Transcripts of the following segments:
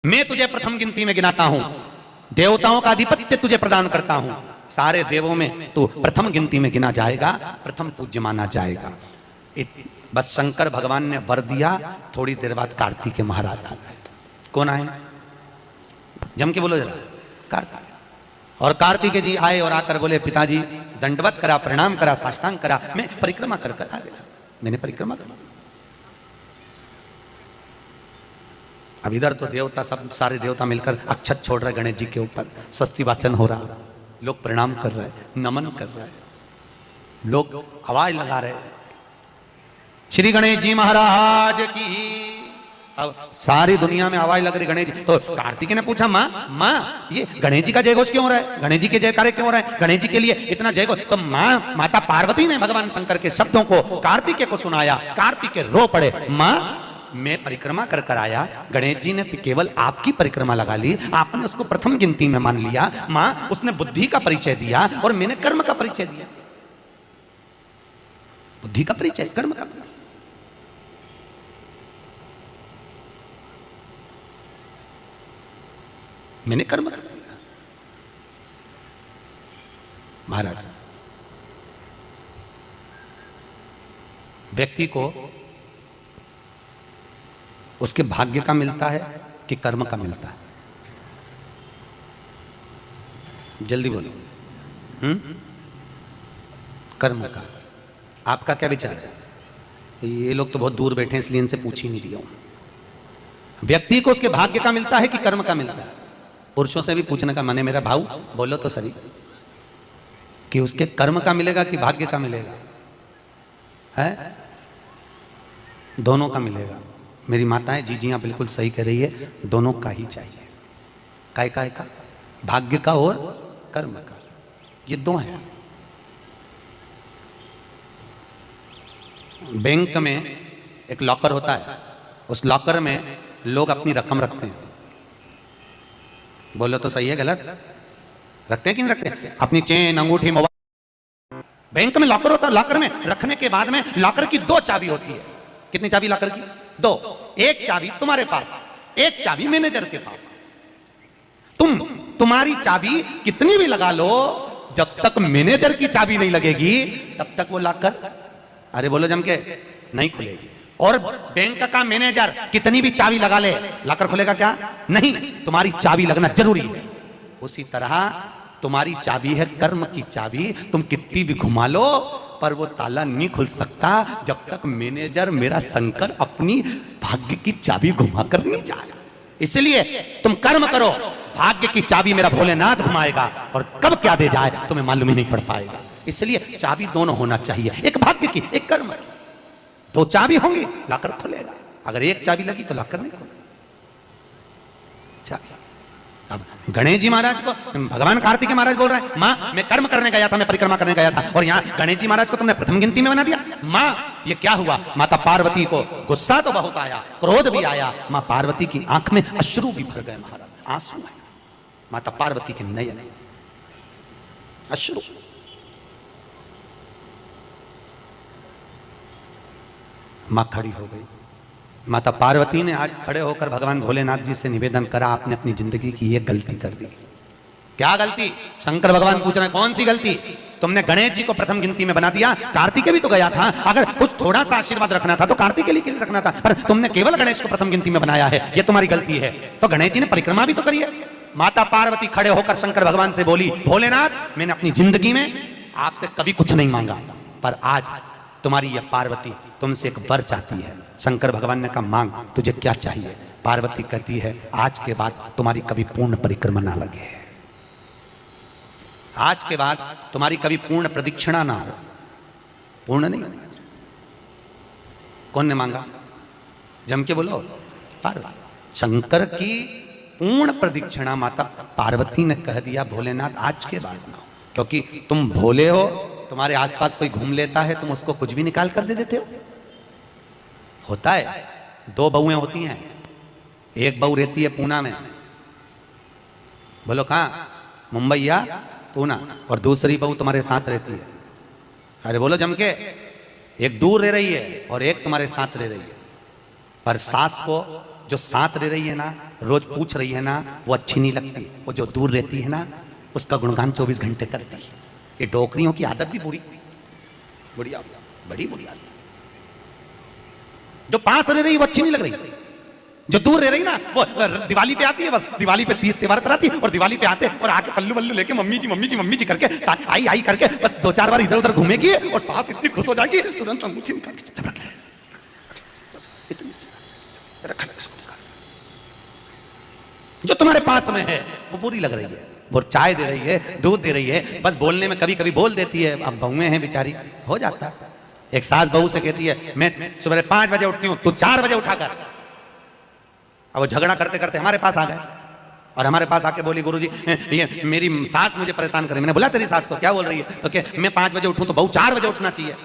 मैं तुझे प्रथम गिनती में गिनाता हूं, देवताओं का आधिपत्य तुझे प्रदान करता हूं, सारे देवों में तू प्रथम गिनती में गिना जाएगा, प्रथम पूज्य माना जाएगा। बस शंकर भगवान ने वर दिया, थोड़ी देर बाद कार्तिकेय महाराज आ गए। कौन आए? जम के बोलो जरा। कार्तिकेय। और कार्तिकेय जी आए और आकर बोले, पिताजी दंडवत करा, प्रणाम करा, साष्टांग करा, मैं परिक्रमा कर कर आ गया। मैंने परिक्रमा करा। अब इधर तो देवता सब सारे देवता मिलकर अक्षत छोड़ रहे गणेश जी के ऊपर, स्वस्ति वाचन हो रहा, लोग प्रणाम कर रहे, नमन कर रहे, लोग आवाज लगा रहे, श्री गणेश जी महाराज की। अब सारी दुनिया में आवाज लग रही गणेश जी। तो कार्तिकेय ने पूछा, माँ ये गणेश जी का जयघोष क्यों हो रहा है? गणेश जी के जयकारे क्यों हो रहा है? गणेश जी के लिए इतना जयघोष? तो माता पार्वती ने भगवान शंकर के शब्दों को कार्तिकेय को सुनाया। कार्तिकेय रो पड़े, माँ मैं परिक्रमा कर कर आया, गणेश जी ने केवल आपकी परिक्रमा लगा ली, आपने उसको प्रथम गिनती में मान लिया। मां उसने बुद्धि का परिचय दिया और मैंने कर्म का परिचय दिया। बुद्धि का परिचय, कर्म का परिचय। मैंने कर्म कर दिया। महाराज, व्यक्ति को उसके भाग्य का मिलता है कि कर्म का मिलता है? जल्दी बोलो। कर्म का। आपका क्या विचार है? ये लोग तो बहुत दूर बैठे हैं इसलिए इनसे पूछ ही नहीं रहा हूं। व्यक्ति को उसके भाग्य का मिलता है कि कर्म का मिलता है? पुरुषों से भी पूछने का मन है मेरा भाऊ, बोलो तो सही, कि उसके कर्म का मिलेगा कि भाग्य का मिलेगा? है दोनों का मिलेगा। मेरी माताएं जीजियां बिल्कुल सही कह रही है, दोनों का ही चाहिए। काय का? भाग्य का और कर्म का, ये दो हैं। बैंक में एक लॉकर होता है, उस लॉकर में लोग अपनी रकम रखते हैं। बोलो तो सही है गलत? रखते हैं कि नहीं रखते? अपनी चेन, अंगूठी, मोबाइल। बैंक में लॉकर होता है, लॉकर में रखने के बाद में लॉकर की दो चाबी होती है। कितनी चाबी लॉकर की? दो। एक चाबी तुम्हारे पास, एक चाबी मैनेजर के पास। तुम्हारी चाबी कितनी भी लगा लो, जब तक मैनेजर की चाबी नहीं लगेगी तब तक वो लॉकर, अरे बोलो जम के, नहीं खुलेगी। और बैंक का मैनेजर कितनी भी चाबी लगा ले, लॉकर खुलेगा क्या? नहीं, तुम्हारी चाबी लगना जरूरी है। उसी तरह तुम्हारी चाबी है कर्म की चाबी, तुम कितनी भी घुमा लो पर वो ताला नहीं खुल सकता जब तक मैनेजर मेरा शंकर अपनी भाग्य की चाबी घुमा कर नहीं जाए। इसलिए तुम कर्म करो, भाग्य की चाबी मेरा भोलेनाथ घुमाएगा, और कब क्या दे जाए तुम्हें मालूम ही नहीं पड़ पाएगा। इसलिए चाबी दोनों होना चाहिए, एक भाग्य की, एक कर्म की। दो चाबी होंगी लॉकर खुलेगा, अगर एक चाबी लगी तो लॉकर नहीं खुलेगा। अब गणेश जी महाराज को भगवान कार्तिकेय महाराज बोल रहे हैं, माँ मैं कर्म करने गया था, मैं परिक्रमा करने गया था, और यहाँ गणेश जी महाराज को तुमने प्रथम गिनती में बना दिया। माँ ये क्या हुआ? माता पार्वती को गुस्सा तो बहुत आया, क्रोध भी आया, माँ पार्वती की आंख में अश्रु भी भर गए। महाराज आंसू है, माता पार्वती के नयन अश्रु। माँ खड़ी हो गई। माता पार्वती ने आज खड़े होकर भगवान भोलेनाथ जी से निवेदन करा, आपने अपनी जिंदगी की ये गलती कर दी। क्या गलती? शंकर भगवान पूछ रहे हैं, कौन सी गलती? तुमने गणेश जी को प्रथम गिनती में बना दिया, कार्तिकेय भी तो गया था, अगर कुछ थोड़ा सा आशीर्वाद रखना था तो कार्तिकेय के लिए रखना था, पर तुमने केवल गणेश को प्रथम गिनती में बनाया है, ये तुम्हारी गलती है। तो गणेश जी ने परिक्रमा भी तो करी है। माता पार्वती खड़े होकर शंकर भगवान से बोली, भोलेनाथ मैंने अपनी जिंदगी में आपसे कभी कुछ नहीं मांगा, पर आज तुम्हारी ये पार्वती तुमसे एक वर चाहती है। शंकर भगवान ने कहा, मांग, तुझे क्या चाहिए? पार्वती कहती है, आज के बाद तुम्हारी कभी पूर्ण परिक्रमा ना लगे, आज के बाद तुम्हारी कभी पूर्ण प्रदक्षिणा ना हो। पूर्ण नहीं होने चाहिए। कौन ने मांगा? जम के बोलो। पार्वती। शंकर की पूर्ण प्रदक्षिणा माता पार्वती ने कह दिया, भोलेनाथ आज के बाद ना हो, क्योंकि तुम भोले हो, तुम्हारे आसपास कोई घूम लेता है, तुम उसको कुछ भी निकाल कर दे देते हो। होता है, दो बहुएं होती हैं, एक बहू रहती है पूना में, बोलो कहाँ? मुंबई या पूना, और दूसरी बहू तुम्हारे साथ रहती है। अरे बोलो जम के, एक दूर रह रही है और एक तुम्हारे साथ रह रही है। पर सास को जो साथ रह रही है ना, रोज पूछ रही है ना, वो अच्छी नहीं लगती। वो जो दूर रहती है ना, उसका गुणगान 24 घंटे करती है। ये डोकरियों की आदत भी बुरी बुरी बड़ी बुरी आदत। जो पास रह रही वो अच्छी नहीं लग रही, जो दूर रह रही ना वो दिवाली पे आती है, बस दिवाली पे 30 त्योहार कराती है और दिवाली पे आते हैं और आके पल्लू वल्लू लेके मम्मी जी मम्मी जी मम्मी जी करके आई आई करके बस 2-4 बार इधर उधर घूमेगी और सास इतनी खुश हो जाएगी, तुरंत अंगूठी निकाल के रख ले। जो तुम्हारे पास में है वो बुरी लग रही है, वो चाय दे रही है, दूध दे रही है, बस बोलने में कभी कभी बोल देती है। अब बहुएं हैं बेचारी, हो जाता है। एक सास बहू से कहती है मैं सुबह 5 बजे उठती हूं, तू 4 बजे उठा कर। अब वो झगड़ा करते करते हमारे पास आ गए और हमारे पास आके बोली गुरुजी ये मेरी सास मुझे परेशान करे। मैंने बोला तेरी सास को क्या बोल रही है? तो क्या मैं 5 बजे उठूं तो बहू 4 बजे उठना चाहिए।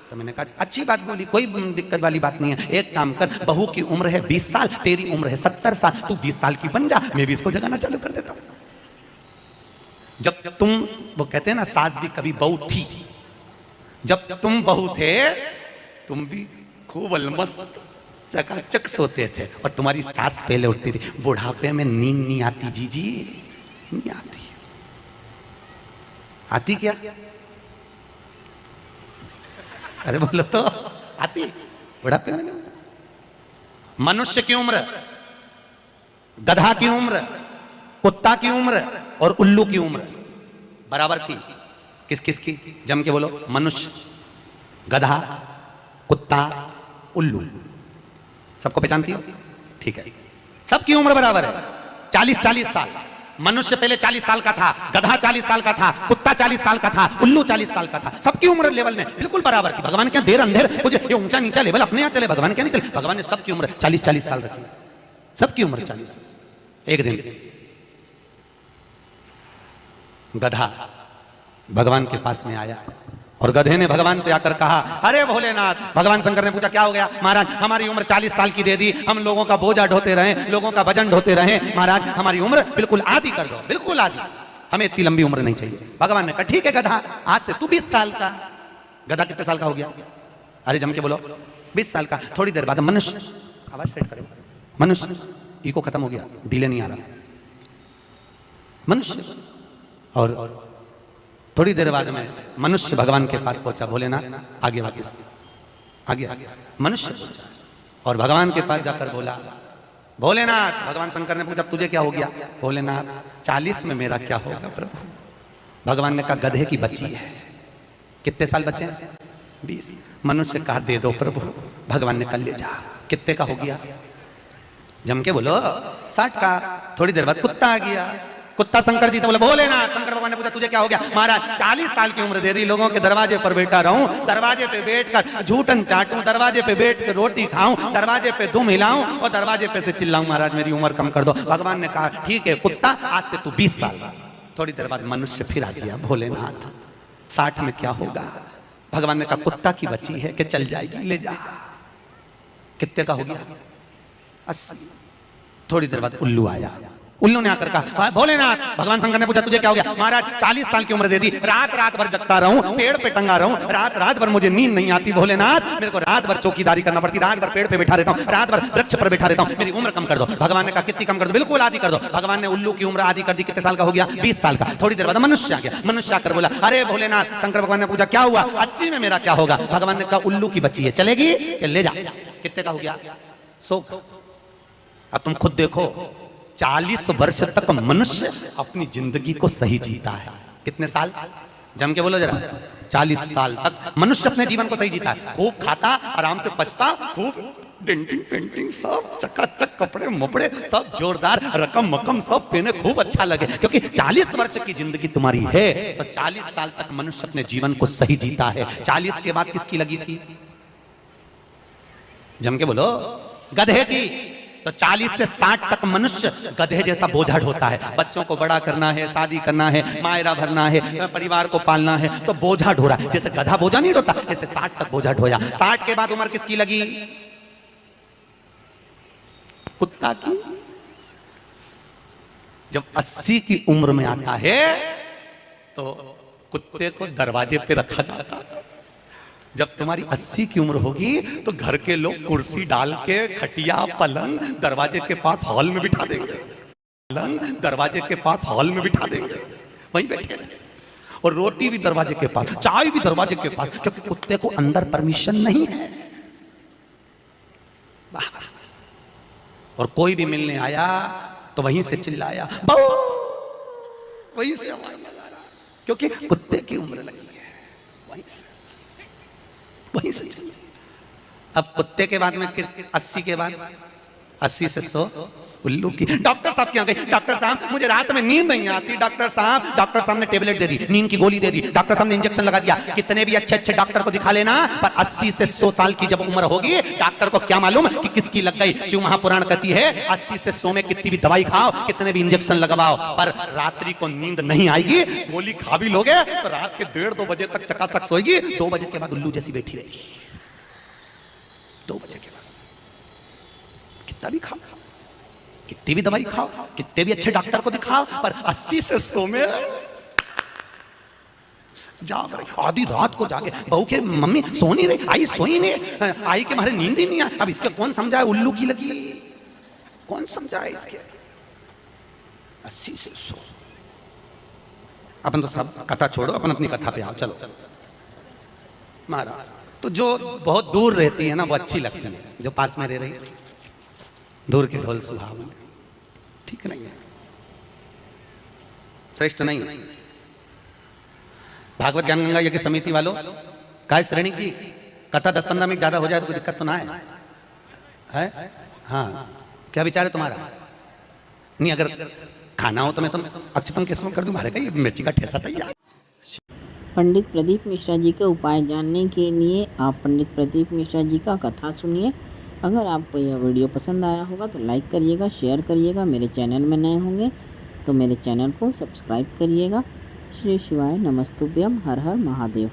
तो मैंने कहा अच्छी बात बोली, कोई दिक्कत वाली बात नहीं है। एक काम कर, बहू की उम्र है 20 साल, तेरी उम्र है 70 साल, तू 20 साल की बन जा, मैं भी इसको जगाना चालू कर देता हूं। जब तुम, वो कहते हैं ना सास भी कभी बहू थी, जब तुम बहू थे तुम भी खूब अलमस्त चकाचक सोते थे और तुम्हारी सास पहले उठती थी। बुढ़ापे में नींद नहीं आती जीजी, नहीं आती। आती क्या? अरे बोलो तो, आती बुढ़ापे में? मनुष्य की उम्र, गधा की उम्र, कुत्ता की उम्र और उल्लू की उम्र बराबर थी। किस किस की? जम के बोलो। मनुष्य, गधा, कुत्ता, उल्लू। सबको पहचानती हो? ठीक है, सबकी उम्र बराबर है, 40-40 साल। मनुष्य पहले 40 साल का था, गधा 40 साल का था, कुत्ता 40 साल का था, उल्लू 40 साल का था। सबकी उम्र लेवल में बिल्कुल बराबर थी। भगवान क्या देर अंधेर कुछ ये ऊंचा नीचा लेवल अपने यहाँ चले, भगवान क्या नहीं चले। भगवान ने सबकी उम्र 40-40 साल रखी, सबकी उम्र 40। एक दिन गधा भगवान के पास में आया और गधे ने भगवान से आकर कहा अरे भोलेनाथ। भगवान शंकर ने पूछा क्या हो गया? महाराज हमारी उम्र 40 साल की दे दी, हम लोगों का बोझा ढोते रहे, लोगों का वजन ढोते रहे, महाराज हमारी उम्र बिल्कुल आधी कर दो, बिल्कुल आधी, हमें इतनी लंबी उम्र नहीं चाहिए। भगवान ने कहा ठीक है गधा, आज से तू 20 साल का। गधा कितने साल का हो गया? अरे जम के बोलो 20 साल का। थोड़ी देर बाद मनुष्य, आवाज सेट करो, मनुष्य इको खत्म हो गया, डिले नहीं आ रहा। मनुष्य, और थोड़ी देर बाद में मनुष्य भगवान के पास पहुंचा। भोलेनाथ आगे वापस आगे मनुष्य पहुंचा और भगवान के पास जाकर बोला भोलेनाथ। भगवान शंकर ने पूछा तुझे क्या हो गया? भोलेनाथ 40 में मेरा क्या होगा प्रभु? भगवान ने कहा गधे की बच्ची है। कितने साल बचे हैं? 20। मनुष्य कहा दे दो प्रभु। भगवान ने कहा ले जा। कितने का हो गया? जम के बोलो 60 का। थोड़ी देर बाद कुत्ता आ गया। कुत्ता शंकर जी से बोला भोलेनाथ। शंकर भगवान ने पूछा तुझे क्या हो गया? महाराज 40 साल की उम्र दे दी, लोगों के दरवाजे पर बैठा रहूं, दरवाजे पे बैठकर झूठन चाटूं, दरवाजे पे बैठ कर रोटी खाऊं, दरवाजे पे दुम हिलाऊं और दरवाजे पे से चिल्लाऊं महाराज मेरी उम्र कम कर दो। भगवान ने कहा ठीक है कुत्ता, आज से तू 20 साल का। थोड़ी देर बाद मनुष्य फिर आ गया। भोलेनाथ 60 में क्या होगा? भगवान ने कहा कुत्ता की बच्ची है कि चल जाएगी, ले जा। कितने का हो गया? 80। थोड़ी देर बाद उल्लू आया। उल्लू ने आकर कहा भोलेनाथ। भगवान शंकर ने पूछा तुझे क्या हो गया? महाराज 40 साल की उम्र दे दी, रात रात भर जगता रहूं, पेड़ पे टंगा रहूं, रात रात भर मुझे नींद नहीं आती भोलेनाथ, मेरे को रात भर चौकीदारी करना पड़ती, रात भर पेड़ पे बैठा रहता हूं, रात भर वृक्ष पर बैठा रहता हूं, मेरी उम्र कम कर दो। भगवान ने कहा कितनी कम कर दो? बिल्कुल आधी कर दो। भगवान ने उल्लू की उम्र आधी कर दी। कितने साल का हो गया? 20 साल का। थोड़ी देर बाद मनुष्य आ गया। मनुष्य आकर बोला अरे भोलेनाथ। शंकर भगवान ने पूछा क्या हुआ? 80 में मेरा क्या होगा? भगवान ने कहा उल्लू की बच्ची है, चलेगी? ले जा। कितने का हो गया? 100। अब तुम खुद देखो 40 वर्ष तक मनुष्य अपनी जिंदगी को सही जीता है। कितने साल? जम के बोलो जरा। 40 साल तक मनुष्य अपने जीवन को सही जीता है। खूब खाता, आराम से पछता, खूब डेंटिंग पेंटिंग सब चकाचक, कपड़े मपड़े सब जोरदार, रकम मकम सब पहने, खूब अच्छा लगे, क्योंकि 40 वर्ष की जिंदगी तुम्हारी है तो 40 साल तक मनुष्य अपने जीवन को सही जीता है। 40 के बाद किसकी लगी थी? जम के बोलो। गधे की। तो 40 से 60 तक मनुष्य गधे जैसा बोझा ढोता है। बच्चों को बड़ा करना है, शादी करना है, मायरा भरना है, परिवार को पालना है, तो बोझा ढो रहा है। जैसे गधा बोझा नहीं ढोता, जैसे 60 तक बोझा ढोया। 60 के बाद उम्र किसकी लगी? कुत्ता की। जब 80 की उम्र में आता है तो कुत्ते को दरवाजे पे रखा जाता है। जब तुम्हारी 80 की उम्र होगी तो घर के लोग कुर्सी डाल के खटिया पलंग दरवाजे के पास हॉल में बिठा देंगे, पलंग दरवाजे के पास हॉल में बिठा देंगे, वहीं बैठे रहे। और रोटी भी दरवाजे के पास, चाय भी दरवाजे के पास, क्योंकि कुत्ते को अंदर परमिशन नहीं है, बाहर। और कोई भी मिलने आया तो वहीं से चिल्लाया बहु, वहीं से आवाज लगा रहा, क्योंकि कुत्ते की उम्र लगी है, वहीं से अब कुत्ते के बाद में 80 के बाद 80 से 100 उल्लू की। डॉक्टर साहब क्या गए, डॉक्टर साहब मुझे रात में नींद नहीं आती, डॉक्टर साहब ने टेबलेट दे दी, नींद की गोली दे दी, डॉक्टर साहब ने इंजेक्शन लगा दिया। कितने भी अच्छे अच्छे डॉक्टर को दिखा लेना, पर 80 से 100 साल की जब उम्र होगी, डॉक्टर को क्या मालूम कि किसकी लग गई। शिव महापुराण कहती है 80 से 100 में कितनी भी दवाई खाओ, कितने भी इंजेक्शन लगवाओ, पर रात्रि को नींद नहीं आएगी। गोली खा भी लोगे तो रात के 1:30-2 बजे तक चकाचक सोएगी, 2 बजे के बाद उल्लू जैसी बैठी रहेगी। 2 बजे के बाद कितना भी खाओ, कितनी भी दवाई खाओ, कितने भी अच्छे डॉक्टर को दिखाओ, पर 80 से 100 में जाग रही। आधी रात को जागे, बहू के मम्मी सो नहीं रही, आई सोई नहीं, आई के मारे नींद ही नहीं आई। अब इसके कौन समझाए, उल्लू की लगी, कौन समझाए इसके। 80 से 100। अपन तो सब कथा छोड़ो, अपन अपनी कथा पे आओ, चलो। महाराज तो जो बहुत दूर रहती है ना वो अच्छी लगती है, जो पास में रह रही है दूर के ढोल सुहावने, ठीक नहीं है, श्रेष्ठ नहीं है। भागवत ज्ञान गंगा यज्ञ समिति वालों, काय श्रेणी की कथा 10-15 मिनट ज्यादा हो जाए तो कोई दिक्कत तो ना है? हाँ, क्या विचार है तुम्हारा? नहीं, अगर खाना हो तो मैं अक्षतम किस्म कर दूं, मारे का ये मिर्ची का ठेसा तैयार। पंडित प्रदीप मिश्रा जी के उपाय जानने के लिए आप पंडित प्रदीप मिश्रा जी का कथा सुनिए। अगर आपको यह वीडियो पसंद आया होगा तो लाइक करिएगा, शेयर करिएगा। मेरे चैनल में नए होंगे तो मेरे चैनल को सब्सक्राइब करिएगा। श्री शिवाय नमस्तुभ्यम। हर हर महादेव।